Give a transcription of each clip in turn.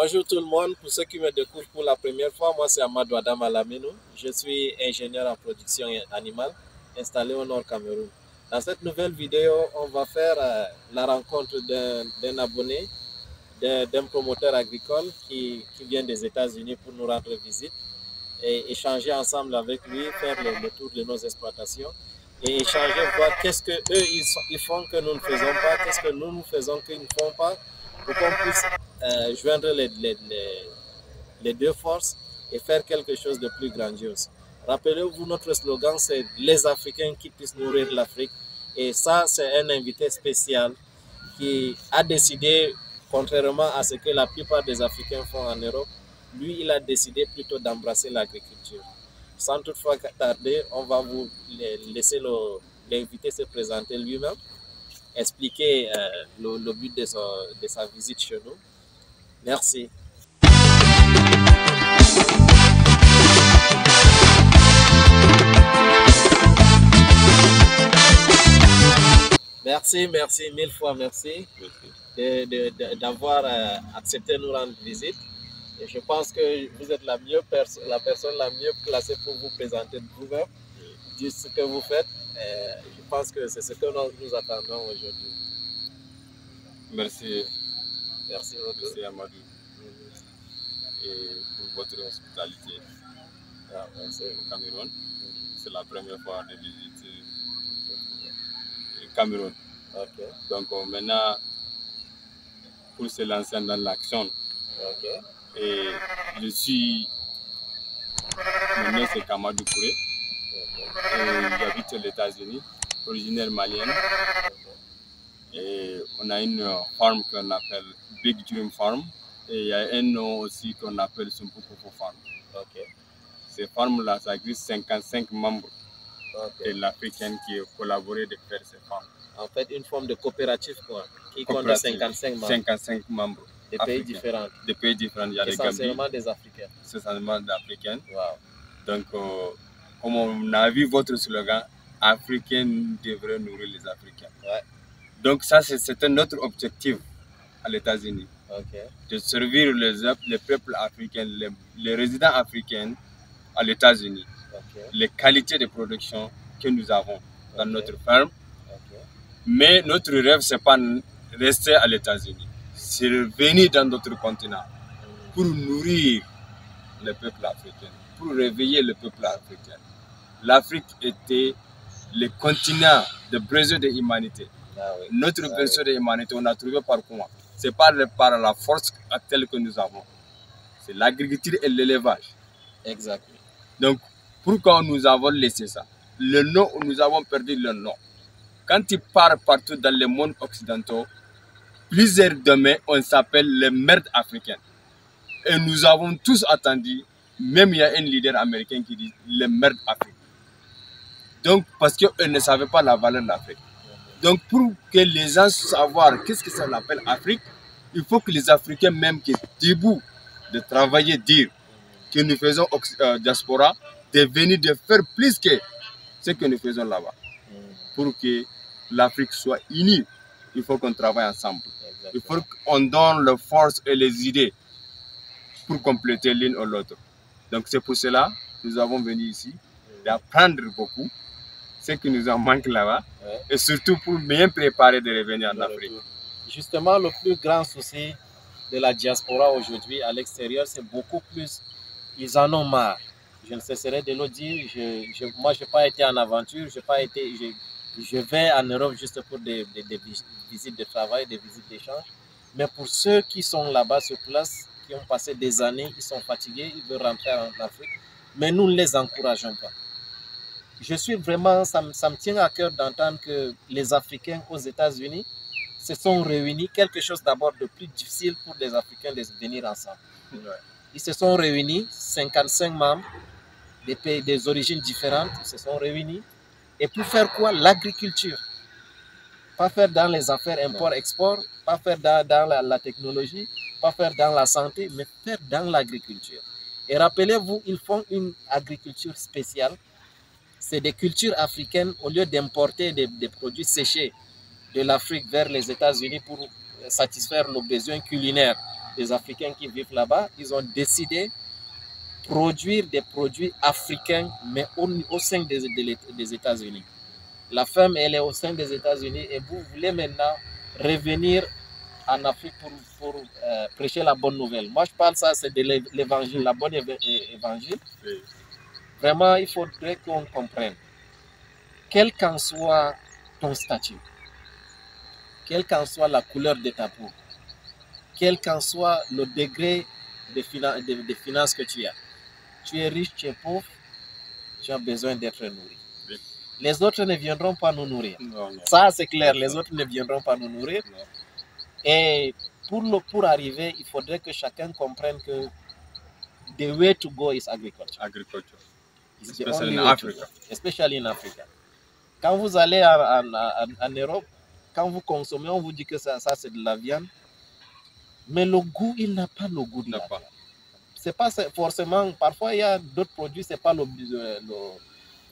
Bonjour tout le monde, pour ceux qui me découvrent pour la première fois, moi c'est Amadou Adam Alaminou. Je suis ingénieur en production animale installé au Nord Cameroun. Dans cette nouvelle vidéo, on va faire la rencontre d'un abonné, d'un promoteur agricole qui vient des États-Unis pour nous rendre visite et échanger ensemble avec lui, faire le tour de nos exploitations et échanger, voir qu'est-ce qu'eux ils font que nous ne faisons pas, qu'est-ce que nous faisons qu'ils ne font pas, pour qu'on puisse joindre les deux forces et faire quelque chose de plus grandiose. Rappelez-vous, notre slogan, c'est « Les Africains qui puissent nourrir l'Afrique ». Et ça, c'est un invité spécial qui a décidé, contrairement à ce que la plupart des Africains font en Europe, lui, il a décidé plutôt d'embrasser l'agriculture. Sans toutefois tarder, on va vous laisser l'invité se présenter lui-même, expliquer le but de sa visite chez nous. Merci. Merci, mille fois merci d'avoir accepté de nous rendre visite. Et je pense que vous êtes la personne la mieux placée pour vous présenter vous-même, dire ce que vous faites. Je pense que c'est ce que nous attendons aujourd'hui. Merci. Merci beaucoup. Merci Amadou. Et pour votre hospitalité au Cameroun. C'est la première fois de visiter le Cameroun. Okay. Donc maintenant, pour se lancer dans l'action, et je suis, mon nom c'est Kamadou Kouré, et j'habite aux États-Unis, originaire malienne. Et on a une farm qu'on appelle Big Dream Farm, et il y a un nom aussi qu'on appelle Sumpukoko Farm. Ces farms-là, ça existe 55 membres de l'Africaine qui ont collaboré de faire ces farms. En fait, une forme de coopérative quoi, qui compte 55 membres. 55 membres. Des pays différents. Des pays différents. Il y a essentiellement des Africains. Essentiellement des Africains. Wow. Donc, comme on a vu votre slogan, Africains devraient nourrir les Africains. Ouais. Donc ça, c'est un autre objectif à l'États-Unis. De servir les peuples africains, les résidents africains à l'États-Unis. Les qualités de production que nous avons dans notre ferme. Mais notre rêve, ce n'est pas rester à l'États-Unis. C'est venir dans d'autres continents pour nourrir le peuple africain, pour réveiller le peuple africain. L'Afrique était le continent de besoin de l'humanité. Notre besoin de l'humanité, on a trouvé par comment? Ce n'est pas par la force actuelle que nous avons. C'est l'agriculture et l'élevage. Exactement. Donc, pourquoi nous avons laissé ça? Le nom, nous avons perdu le nom. Quand tu pars partout dans le monde occidental, plusieurs demain, on s'appelle les merdes africaines. Et nous avons tous attendu, même il y a un leader américain qui dit les merdes africaines. Donc, parce qu'ils ne savaient pas la valeur de l'Afrique. Donc, pour que les gens sachent qu'est-ce que ça appelle Afrique, il faut que les Africains, même qui sont debout de travailler, dire que nous faisons diaspora, de venir de faire plus que ce que nous faisons là-bas. Pour que l'Afrique soit unie, il faut qu'on travaille ensemble. Il faut qu'on donne les forces et les idées pour compléter l'une ou l'autre. Donc c'est pour cela que nous avons venu ici, d'apprendre beaucoup, ce qui nous en manque là-bas, et surtout pour bien préparer de revenir en Afrique. Justement, le plus grand souci de la diaspora aujourd'hui à l'extérieur, c'est beaucoup plus, ils en ont marre. Je ne cesserai de le dire, moi je n'ai pas été en aventure, je vais en Europe juste pour des visites de travail, des visites d'échange. Mais pour ceux qui sont là-bas sur place, qui ont passé des années, ils sont fatigués, ils veulent rentrer en Afrique, mais nous ne les encourageons pas. Je suis vraiment, ça me tient à cœur d'entendre que les Africains aux États-Unis se sont réunis, quelque chose d'abord de plus difficile pour les Africains de venir ensemble. Ils se sont réunis, 55 membres, des pays, des origines différentes, ils se sont réunis. Et pour faire quoi? L'agriculture. Pas faire dans les affaires import-export, pas faire dans la technologie, pas faire dans la santé, mais faire dans l'agriculture. Et rappelez-vous, ils font une agriculture spéciale. C'est des cultures africaines, au lieu d'importer des produits séchés de l'Afrique vers les États-Unis pour satisfaire nos besoins culinaires des Africains qui vivent là-bas, ils ont décidé de produire des produits africains, mais au sein des États-Unis. La ferme, elle est au sein des États-Unis et vous voulez maintenant revenir en Afrique pour prêcher la bonne nouvelle. Moi, je parle ça, c'est de l'évangile, la bonne évangile. Oui. Vraiment, il faudrait qu'on comprenne, quel qu'en soit ton statut, quelle qu'en soit la couleur de ta peau, quel qu'en soit le degré de finances que tu as es riche, tu es pauvre, tu as besoin d'être nourri. Oui. Les autres ne viendront pas nous nourrir. Non. Ça, c'est clair, les autres ne viendront pas nous nourrir. Non. Et pour arriver, il faudrait que chacun comprenne que the way to go is agriculture. Agriculture. Especially in Africa. Especially in Africa. Quand vous allez en Europe, quand vous consommez, on vous dit que ça c'est de la viande. Mais le goût, il n'a pas le goût de la viande. C'est pas forcément, parfois il y a d'autres produits, c'est pas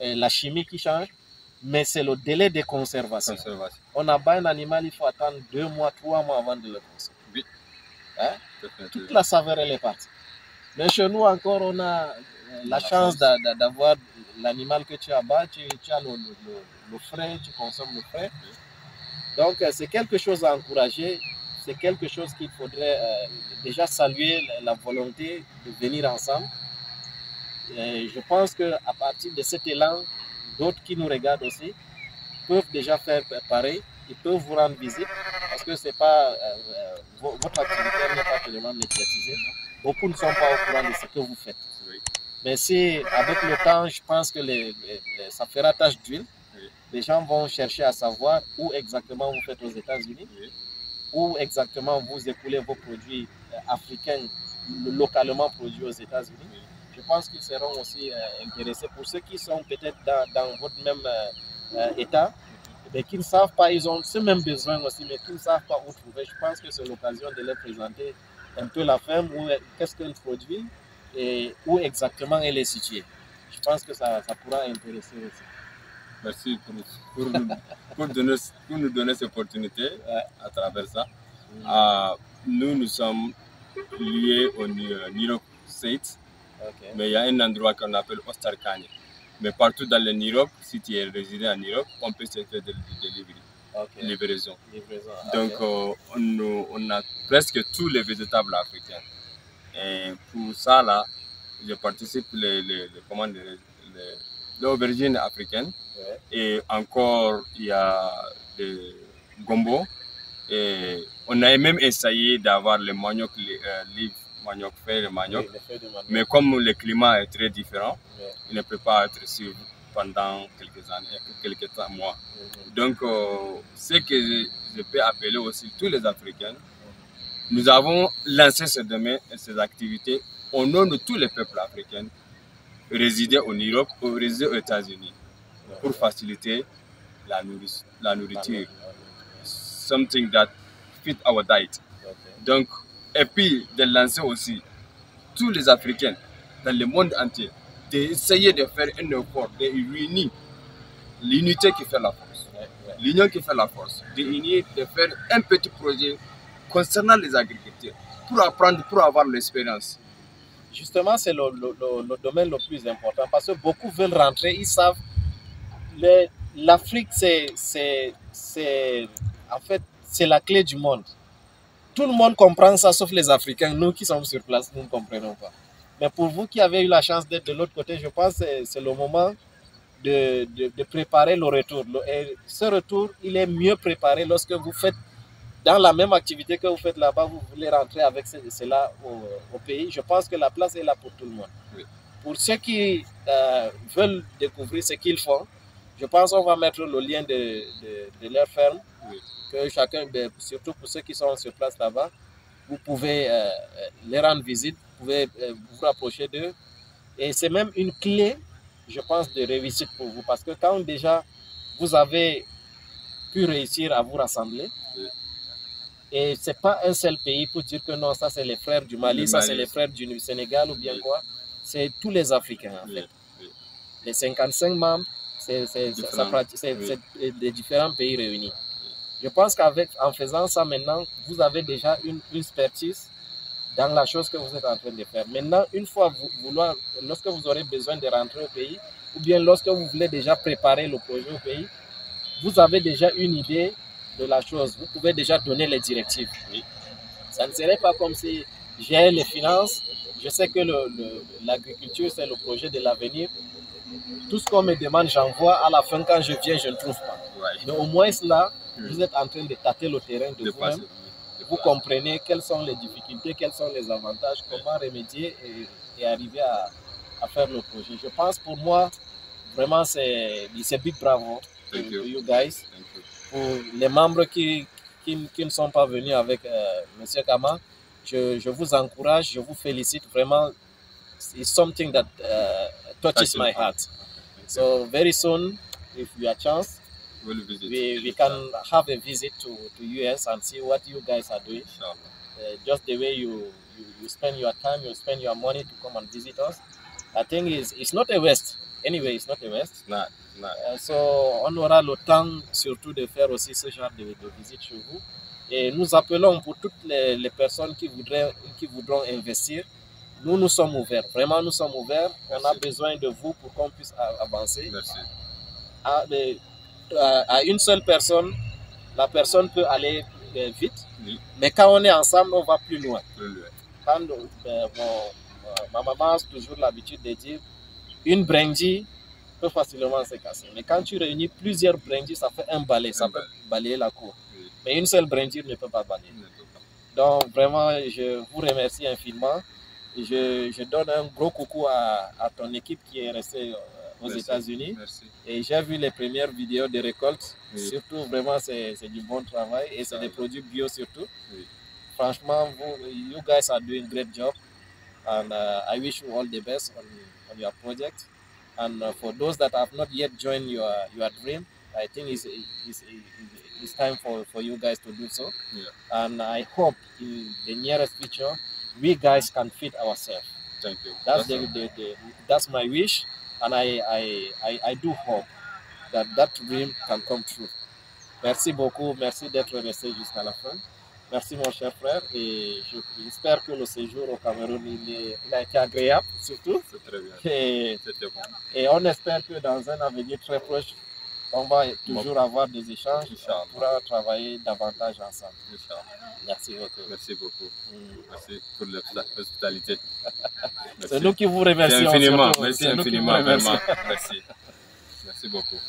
la chimie qui change, mais c'est le délai de conservation. On abat un animal, il faut attendre 2 mois, 3 mois avant de le consommer. Oui. Hein? Toute la saveur, elle est partie. Mais chez nous encore, on a la chance d'avoir l'animal que tu abats, tu as le frais, tu consommes le frais. Donc c'est quelque chose à encourager. C'est quelque chose qu'il faudrait déjà saluer, la volonté de venir ensemble. Et je pense qu'à partir de cet élan, d'autres qui nous regardent aussi peuvent déjà faire pareil. Ils peuvent vous rendre visite parce que c'est pas, votre activité n'est pas tellement médiatisée. Beaucoup ne sont pas au courant de ce que vous faites. Oui. Mais si, avec le temps, je pense que ça fera tache d'huile. Oui. Les gens vont chercher à savoir où exactement vous faites aux États-Unis. Oui. Où exactement vous écoulez vos produits africains localement produits aux États-Unis. Je pense qu'ils seront aussi intéressés. Pour ceux qui sont peut-être dans votre même état, mais qui ne savent pas, ils ont ce même besoin aussi, mais qui ne savent pas où trouver. Je pense que c'est l'occasion de leur présenter un peu la ferme, qu'est-ce qu'elle produit et où exactement elle est située. Je pense que ça pourra intéresser aussi. Merci pour nous donner cette opportunité à travers ça. Nous sommes liés au New York State, mais il y a un endroit qu'on appelle Ostarkani. Mais partout dans le New York, si tu es résident à New York, on peut se faire de livraison. Donc on a presque tous les végétables africains. Et pour ça, là, je participe l'aubergine africaine. Ouais. Et encore, il y a des gombo. Et on a même essayé d'avoir le manioc, manioc fait, le manioc. Oui, mais comme le climat est très différent, ouais, il ne peut pas être suivi pendant quelques années, quelques mois. Donc, ce que je peux appeler aussi tous les Africains, nous avons lancé ce domaine et ces activités au nom de tous les peuples africains résidés en Europe ou résidés aux États-Unis pour faciliter la nourriture. Something that fit our diet. Donc, et puis de lancer aussi tous les Africains dans le monde entier, d'essayer de faire un effort, de réunir l'unité qui fait la force, l'union qui fait la force, de faire un petit projet concernant les agriculteurs pour apprendre, pour avoir l'expérience. Justement, c'est le domaine le plus important parce que beaucoup veulent rentrer, ils savent l'Afrique, en fait, c'est la clé du monde. Tout le monde comprend ça, sauf les Africains. Nous qui sommes sur place, nous ne comprenons pas. Mais pour vous qui avez eu la chance d'être de l'autre côté, je pense que c'est le moment de préparer le retour. Et ce retour, il est mieux préparé lorsque vous faites, dans la même activité que vous faites là-bas, vous voulez rentrer avec cela au pays. Je pense que la place est là pour tout le monde. Oui. Pour ceux qui veulent découvrir ce qu'ils font, je pense qu'on va mettre le lien de leur ferme. Oui. Que chacun, surtout pour ceux qui sont sur place là-bas, vous pouvez les rendre visite, vous pouvez vous rapprocher d'eux. Et c'est même une clé, je pense, de réussite pour vous. Parce que quand déjà vous avez pu réussir à vous rassembler, oui, et ce n'est pas un seul pays pour dire que non, ça c'est les frères du Mali, ça c'est les frères du Sénégal ou bien oui, quoi, c'est tous les Africains en fait. Oui. Les 55 membres, c'est des différents pays réunis. Je pense qu'en faisant ça maintenant, vous avez déjà une expertise dans la chose que vous êtes en train de faire. Maintenant, une fois lorsque vous aurez besoin de rentrer au pays, ou bien lorsque vous voulez déjà préparer le projet au pays, vous avez déjà une idée de la chose. Vous pouvez déjà donner les directives. Oui. Ça ne serait pas comme si j'ai les finances, je sais que l'agriculture, c'est le projet de l'avenir. Tout ce qu'on me demande, j'envoie. À la fin, quand je viens, je ne trouve pas. Ouais. Mais au moins là, vous êtes en train de tâter le terrain de vous-même. Vous comprenez quelles sont les difficultés, quels sont les avantages, comment remédier et arriver à faire le projet. Je pense pour moi, vraiment, c'est big bravo to you guys. Pour les membres qui ne sont pas venus avec M. Kama, je vous encourage, je vous félicite. Vraiment, it's something that touches my heart. So very soon, if we have a chance, we can have a visit to US and see what you guys are doing. Just the way you spend your time, you spend your money to come and visit us. I think it's not a waste. Anyway, it's not a waste. So, on aura le temps surtout de faire aussi ce genre de visite chez vous. Et nous appelons pour toutes les personnes qui voudront investir. Nous sommes ouverts. Vraiment, nous sommes ouverts. On a besoin de vous pour qu'on puisse avancer. Merci. À une seule personne, la personne peut aller vite. Oui. Mais quand on est ensemble, on va plus loin. Quand, ma maman a toujours l'habitude de dire une brindille peut facilement se casser. Mais quand tu réunis plusieurs brindilles, ça fait un balai. Ça peut balayer la cour. Oui. Mais une seule brindille ne peut pas balayer. Donc vraiment, je vous remercie infiniment. Je donne un gros coucou à ton équipe qui est restée aux États-Unis. Et j'ai vu les premières vidéos de récolte. Oui. Surtout, vraiment, c'est du bon travail. Et c'est des produits bio surtout. Oui. Franchement, you guys are doing a great job. And I wish you all the best on your project. And for those that have not yet joined your dream, I think it's time for you guys to do so. Yeah. And I hope in the nearest future, we guys can feed ourselves. Thank you. That's my wish. And I do hope that dream can come true. Merci beaucoup. Merci d'être resté jusqu'à la fin. Merci mon cher frère. Et j'espère que le séjour au Cameroun il a été agréable surtout. C'est très bien. C'était bon. Et on espère que dans un avenir très proche, on va toujours avoir des échanges. On pourra travailler davantage ensemble. Merci beaucoup. Merci beaucoup. Merci pour l'hospitalité. C'est nous qui vous remercions. Infiniment. Merci infiniment. Vraiment. Merci. Merci beaucoup.